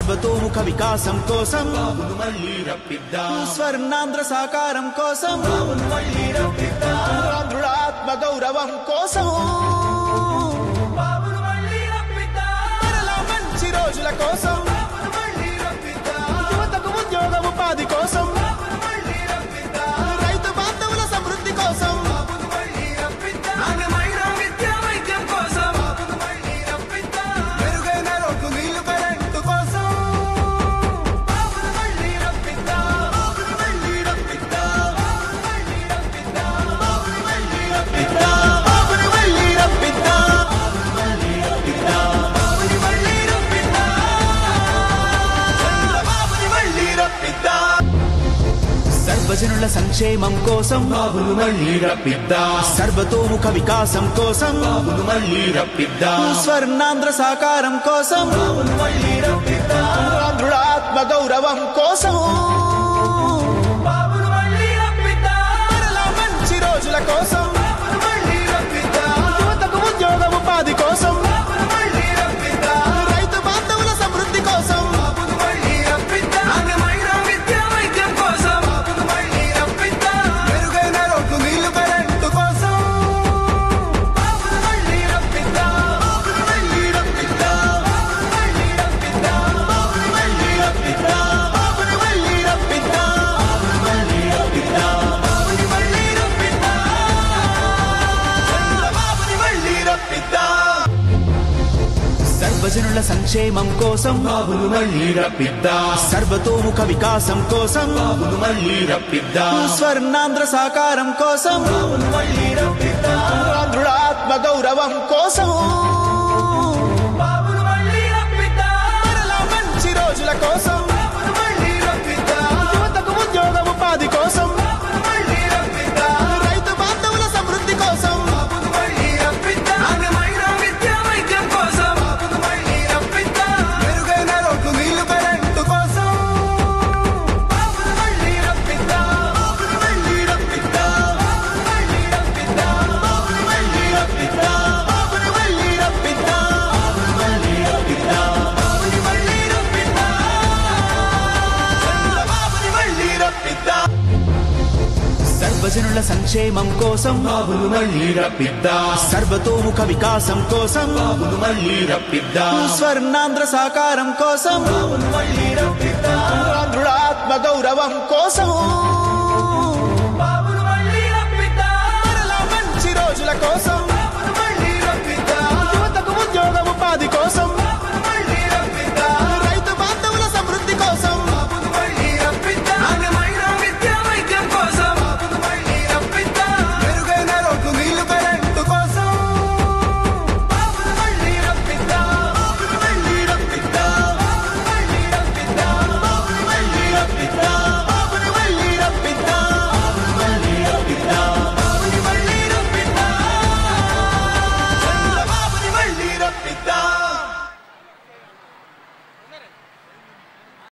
సర్వతోముఖ వికాసం కోసం స్వర్ణాంధ్ర సాకారం కోసం ఆంధ్రుల ఆత్మ గౌరవం కోసం మంచి రోజుల కోసం యువతకు ఉద్యోగ ఉపాధి కోసం రైతు బాంధవుల సమృద్ధి కోసం మెరుగైన రోడ్లు నీళ్లు కరెంటు కోసం సర్వజనుల సంక్షేమం కోసం బాబును మళ్ళీ రప్పిద్దాం సర్వతోముఖ వికాసం కోసం బాబును మళ్ళీ రప్పిద్దాం స్వర్ణాంధ్ర సాకారం కోసం బాబును మళ్ళీ రప్పిద్దాం ఆంధ్రుల ఆత్మ గౌరవం కోసం బాబును మళ్ళీ రప్పిద్దాం మంచి రోజుల కోసం బాబును మళ్ళీ రప్పిద్దాం యువతకు ఉద్యోగ ఉపాధి కోసం బాబును మళ్ళీ రప్పిద్దాం రైతు బాంధవుల సమృద్ధి కోసం బాబును మళ్ళీ రప్పిద్దాం సర్వజనుల సంక్షేమం కోసం బాబును మళ్ళీ రప్పిద్దాం సర్వతోముఖ వికాసం కోసం బాబును మళ్ళీ రప్పిద్దాం స్వర్ణాంధ్ర సాకారం కోసం బాబును మళ్ళీ రప్పిద్దాం ఆంధ్రుల ఆత్మ గౌరవం కోసం బాబును మళ్ళీ రప్పిద్దాం మంచి రోజుల కోసం బాబును మళ్ళీ రప్పిద్దాం యువతకు ఉద్యోగ ఉపాధి కోసం బాబును మళ్ళీ రప్పిద్దాం రైతు బాంధవుల సమృద్ధి కోసం బాబును మళ్ళీ రప్పిద్దాం సర్వజనుల సంక్షేమం కోసం బాబును మళ్ళీ రప్పిద్దాం సర్వతోముఖ వికాసం కోసం బాబును మళ్ళీ రప్పిద్దాం స్వర్ణాంధ్ర సాకారం కోసం బాబును మళ్ళీ రప్పిద్దాం ఆంధ్రుల ఆత్మ గౌరవం కోసం